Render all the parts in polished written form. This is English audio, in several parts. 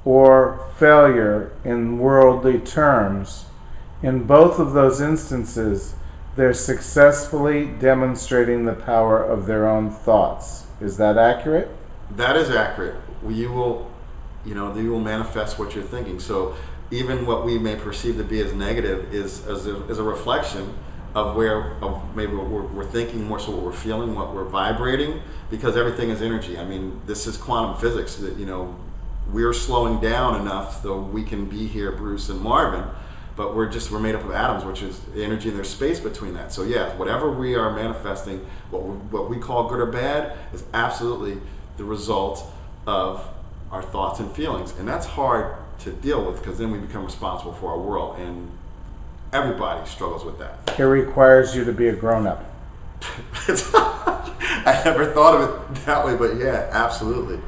or failure in worldly terms, in both of those instances, they're successfully demonstrating the power of their own thoughts. Is that accurate? That is accurate. You will manifest what you're thinking. So even what we may perceive to be as negative is a reflection of maybe what we're thinking, more so what we're feeling, what we're vibrating, because everything is energy. I mean, this is quantum physics. That we're slowing down enough though we can be here, Bruce and Marvin, but we're made up of atoms, which is energy, and there's space between that. So yeah, whatever we are manifesting, what we call good or bad, is absolutely the result of our thoughts and feelings, and that's hard to deal with because then we become responsible for our world, and everybody struggles with that. It requires you to be a grown-up. I never thought of it that way, but yeah, absolutely.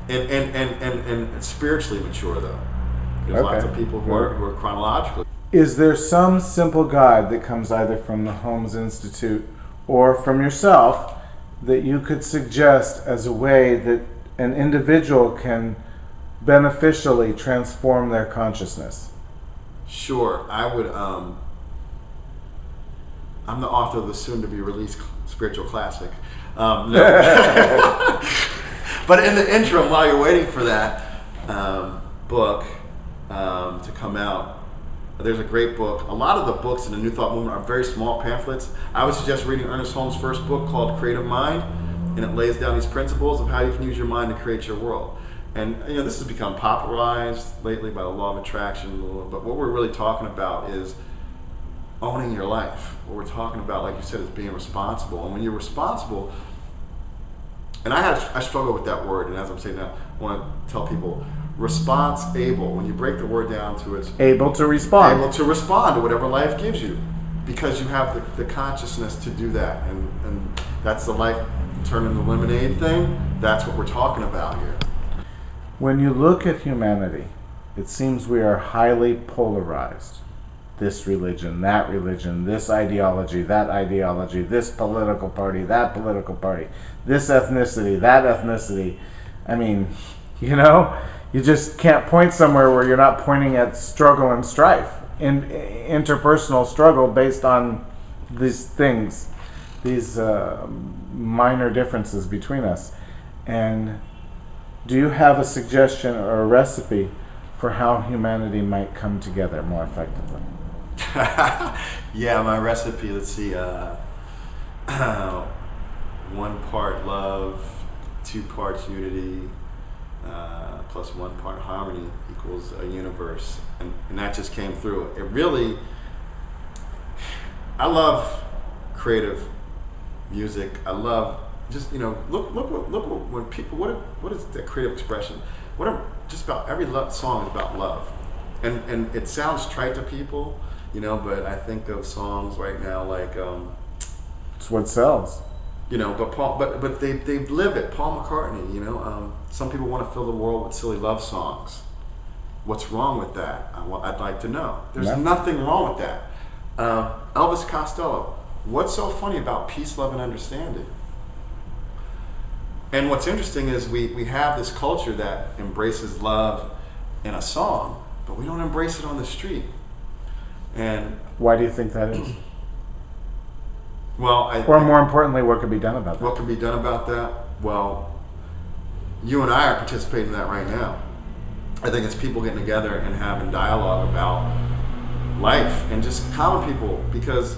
And spiritually mature though. There's lots of people who are chronologically. Is there some simple guide that comes either from the Holmes Institute or from yourself that you could suggest as a way that an individual can beneficially transform their consciousness? Sure, I would. I'm the author of the soon-to-be-released spiritual classic. No. But in the interim, while you're waiting for that book to come out, there's a great book. A lot of the books in the New Thought movement are very small pamphlets. I would suggest reading Ernest Holmes' first book called Creative Mind, and it lays down these principles of how you can use your mind to create your world. And this has become popularized lately by the law of attraction. But what we're really talking about is owning your life. What we're talking about, like you said, is being responsible. And when you're responsible, and I struggle with that word. And as I'm saying now, I want to tell people, response-able. When you break the word down to its able to respond to whatever life gives you, because you have the consciousness to do that. And that's the life turning the lemonade thing. That's what we're talking about here. When you look at humanity, it seems we are highly polarized. This religion, that religion, this ideology, that ideology, this political party, that political party, this ethnicity, that ethnicity. I mean, you just can't point somewhere where you're not pointing at struggle and strife, interpersonal struggle based on these things, these minor differences between us. And do you have a suggestion or a recipe for how humanity might come together more effectively? Yeah, my recipe, let's see, 1 part love, 2 parts unity, plus 1 part harmony equals a universe. And that just came through. It really, I love creative music. I love just, look when people, what is that creative expression? Just about every song is about love. And it sounds trite to people, but I think of songs right now like it's what sells. But they live it. Paul McCartney, some people want to fill the world with silly love songs. What's wrong with that? I'd like to know. There's nothing wrong with that. Elvis Costello, what's so funny about peace, love, and understanding? And what's interesting is we have this culture that embraces love in a song, but we don't embrace it on the street. And why do you think that is? Well, or more importantly, what could be done about that? What could be done about that? Well, you and I are participating in that right now. I think it's people getting together and having dialogue about life and just common people, because,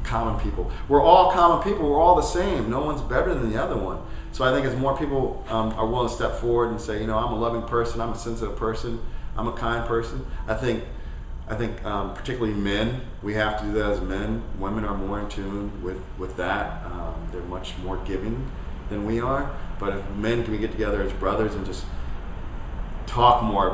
common people. We're all common people. We're all the same. No one's better than the other one. So I think as more people are willing to step forward and say, I'm a loving person, I'm a sensitive person, I'm a kind person. I think particularly men, we have to do that as men. Women are more in tune with that. They're much more giving than we are. But if men can get together as brothers and just talk more,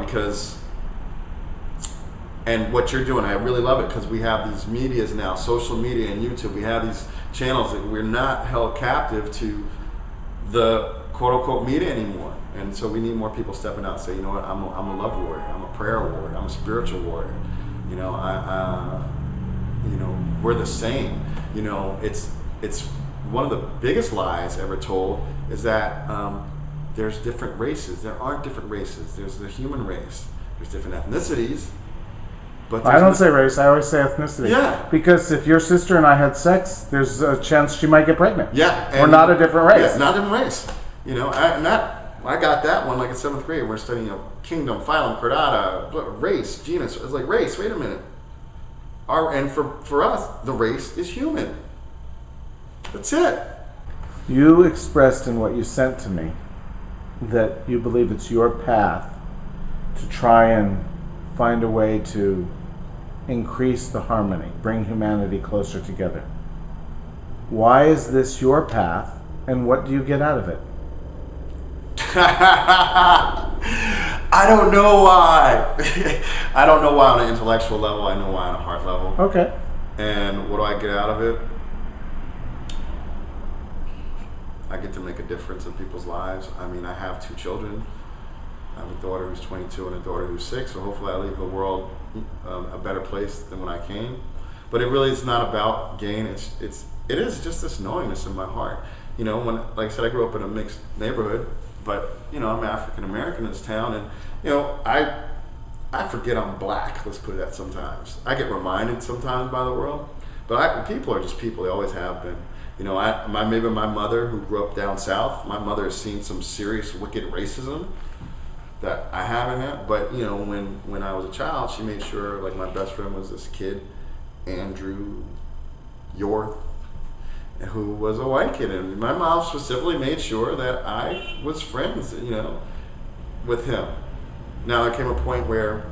and what you're doing, I really love it, because we have these medias now, social media and YouTube. We have these channels that we're not held captive to the quote-unquote media anymore. And so we need more people stepping out and say, I'm a love warrior, I'm a prayer warrior, I'm a spiritual warrior. We're the same. It's one of the biggest lies ever told is that there's different races. There aren't different races. There's the human race. There's different ethnicities. But I don't say race, I always say ethnicity. Yeah. Because if your sister and I had sex, there's a chance she might get pregnant. Yeah. We're not a different race. Yeah, not a different race. You know, I got that one like in 7th grade. We're studying kingdom, phylum, chordata, race, genus. It's like race, wait a minute. And for us, the race is human. That's it. You expressed in what you sent to me that you believe it's your path to try and find a way to increase the harmony, bring humanity closer together. Why is this your path, and what do you get out of it? I don't know why. I don't know why on an intellectual level. I know why on a heart level. Okay. And what do I get out of it? I get to make a difference in people's lives. I mean, I have 2 children. I have a daughter who's 22 and a daughter who's 6, so hopefully I leave the world a better place than when I came. But it really is not about gain. It is just this knowingness in my heart. You know, when, like I said, I grew up in a mixed neighborhood, but you know, I'm African American in this town, and you know, I forget I'm black. Let's put it that sometimes. I get reminded sometimes by the world, but people are just people. They always have been. You know, maybe my mother, who grew up down south, my mother has seen some serious wicked racism that I haven't had. But you know, when I was a child, she made sure, like, my best friend was this kid, Andrew Yorth, who was a white kid, and my mom specifically made sure that I was friends, you know, with him. Now there came a point where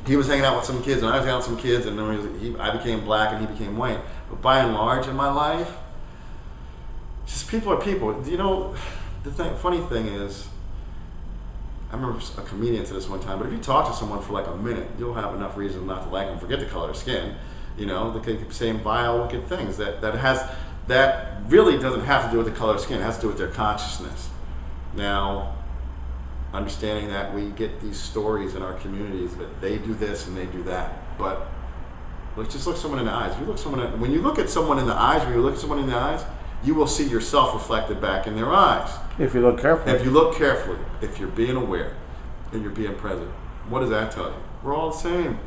he was hanging out with some kids, and I was hanging out with some kids, and then I became black and he became white. But by and large, in my life, just people are people. You know, funny thing is, I remember a comedian said this one time, but if you talk to someone for like a minute, you'll have enough reason not to like them. Forget the color of skin. You know, they keep saying vile, wicked things that really doesn't have to do with the color of skin. It has to do with their consciousness. Now, understanding that we get these stories in our communities that they do this and they do that, but let's just look someone in the eyes. When you look at someone in the eyes, you will see yourself reflected back in their eyes. If you look carefully. If you're being aware, and you're being present. What does that tell you? We're all the same.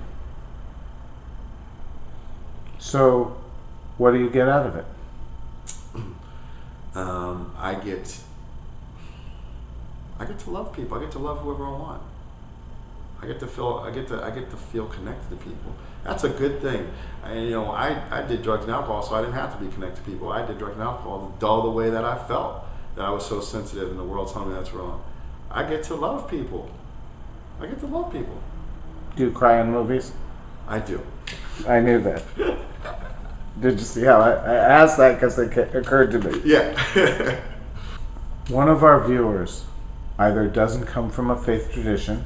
So, what do you get out of it? I get to love people. I get to love whoever I want. I get to feel connected to people. That's a good thing. And you know, I did drugs and alcohol, so I didn't have to be connected to people. I did drugs and alcohol to dull the way that I felt, that I was so sensitive and the world telling me that's wrong. I get to love people. Do you cry in movies? I do. I knew that. Did you see how I asked that because it occurred to me? Yeah. One of our viewers either doesn't come from a faith tradition,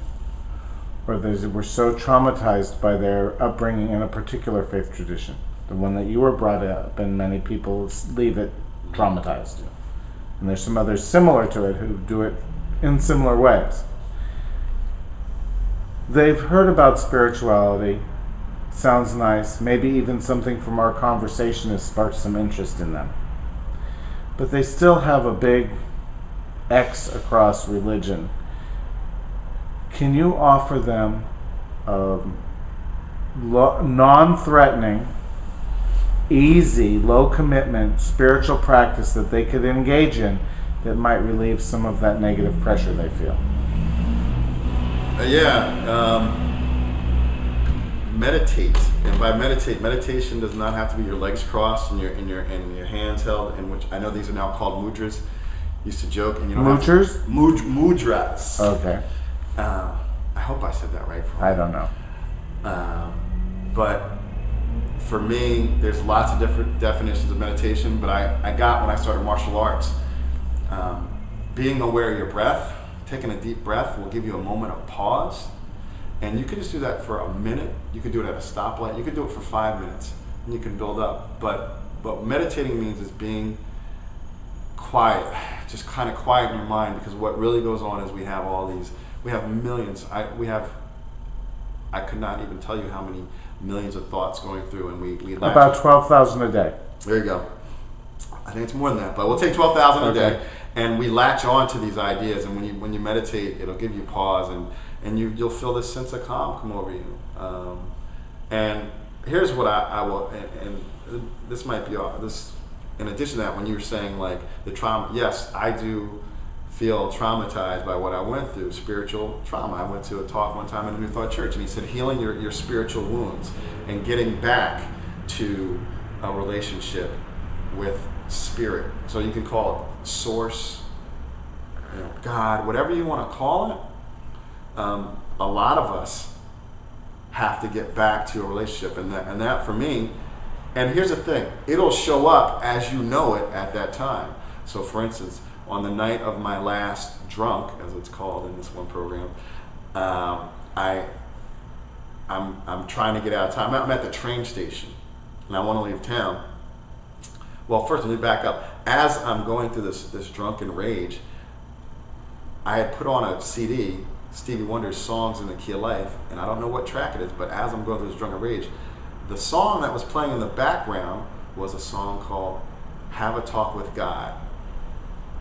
or they were so traumatized by their upbringing in a particular faith tradition, the one that you were brought up, and many people leave it traumatized. And there's some others similar to it who do it in similar ways. They've heard about spirituality. Sounds nice. Maybe even something from our conversation has sparked some interest in them. But they still have a big X across religion. Can you offer them a non-threatening, easy, low-commitment spiritual practice that they could engage in that might relieve some of that negative pressure they feel? Meditate. And by meditation does not have to be your legs crossed and your hands held, in which I know these are now called mudras. Used to joke, and you don't Mudras? Mudras. Okay. I hope I said that right. I don't know. But for me, there's lots of different definitions of meditation, but I got when I started martial arts. Being aware of your breath, taking a deep breath will give you a moment of pause. And you can just do that for a minute. You could do it at a stoplight. You could do it for 5 minutes, and you can build up. But meditating means is being quiet, just kind of quiet in your mind, because what really goes on is we have millions. I could not even tell you how many millions of thoughts going through, and we about 12,000 a day. There you go. I think it's more than that, but we'll take 12,000 a day. And we latch on to these ideas, and when you meditate, it'll give you pause, and you'll feel this sense of calm come over you. And here's what I will, and this might be this. In addition to that, when you were saying like the trauma, yes, I do feel traumatized by what I went through, spiritual trauma. I went to a talk one time in a New Thought Church, and he said healing your spiritual wounds and getting back to a relationship with spirit. So you can call it source, God, whatever you want to call it. A lot of us have to get back to a relationship, and that for me. And here's the thing: it'll show up as you know it at that time. So, for instance, on the night of my last drunk, as it's called in this one program, I'm trying to get out of town. I'm at the train station, and I want to leave town. Well, first, let me back up. As I'm going through this drunken rage, I had put on a CD, Stevie Wonder's Songs in the Key of Life, and I don't know what track it is, but as I'm going through this drunken rage, the song that was playing in the background was a song called Have a Talk with God.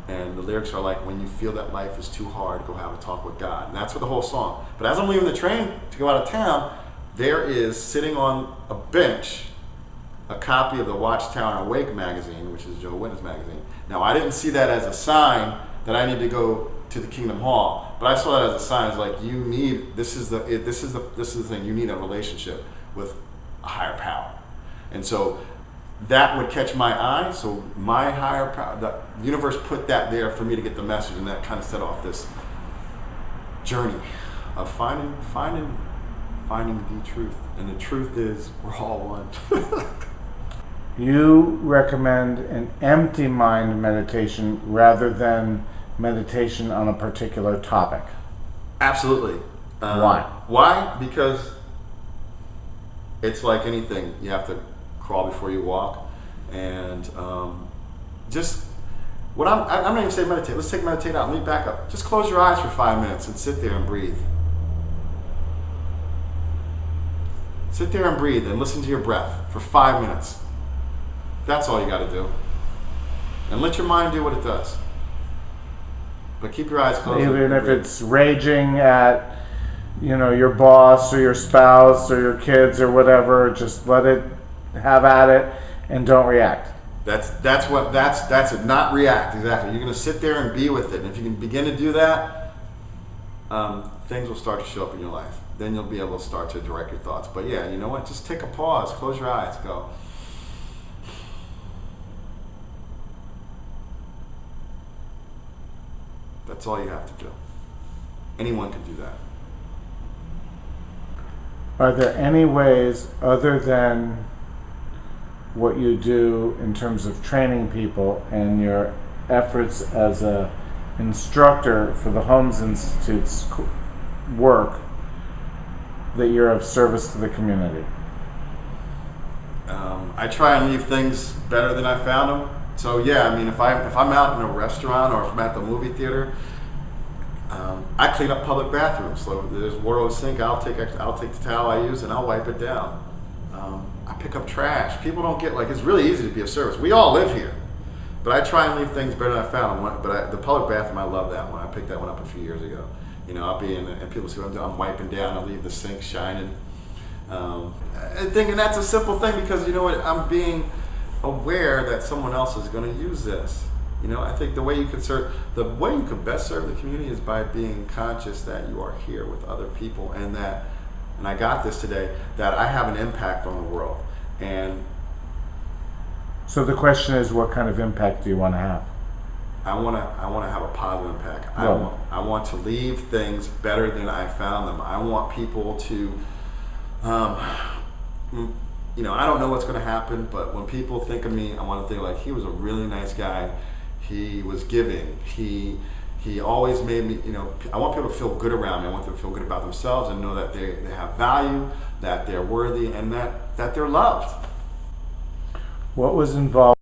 And the lyrics are like, when you feel that life is too hard, go have a talk with God. And that's what the whole song. But as I'm leaving the train to go out of town, there is sitting on a bench a copy of the Watchtower and Awake magazine, which is Joe Witness magazine. Now, I didn't see that as a sign that I need to go to the Kingdom Hall, but I saw that as a sign. It's like, you need, this is the thing, you need a relationship with a higher power. And so that would catch my eye. So my higher power, the universe put that there for me to get the message, and that kind of set off this journey of finding the truth. And the truth is, we're all one. You recommend an empty mind meditation rather than meditation on a particular topic. Absolutely. Why? Why? Because it's like anything. You have to crawl before you walk. And just, what I'm not even saying meditate. Let's take meditate out. Let me back up. Just close your eyes for 5 minutes and sit there and breathe. Sit there and breathe and listen to your breath for 5 minutes. That's all you got to do. And let your mind do what it does. But keep your eyes closed. Even if it's raging at, your boss or your spouse or your kids or whatever, just let it have at it and don't react. That's it. Not react. Exactly. You're going to sit there and be with it. And if you can begin to do that, things will start to show up in your life. Then you'll be able to start to direct your thoughts. But yeah, you know what? Just take a pause. Close your eyes. Go. That's all you have to do. Anyone can do that. Are there any ways other than what you do in terms of training people and your efforts as a instructor for the Holmes Institute's work that you're of service to the community? I try and leave things better than I found them. So yeah, I mean, if I'm out in a restaurant or if I'm at the movie theater, I clean up public bathrooms. So there's water on the sink. I'll take the towel I use and I'll wipe it down. I pick up trash. People don't get, like, it's really easy to be of service. We all live here, but I try and leave things better than I found them. But the public bathroom, I love that one. I picked that one up a few years ago. I'll be in, and people see what I'm doing. I'm wiping down. I leave the sink shining. And that's a simple thing because you know what? I'm being aware that someone else is going to use this. I think the way you can best serve the community is by being conscious that you are here with other people, and I got this today, that I have an impact on the world. And so the question is, what kind of impact do you want to have? I want to have a positive impact. Well, I want to leave things better than I found them. I want people to, I don't know what's going to happen, but when people think of me, I want to think like, he was a really nice guy. He was giving. He always made me, I want people to feel good around me. I want them to feel good about themselves and know that they have value, that they're worthy, and that they're loved. What was involved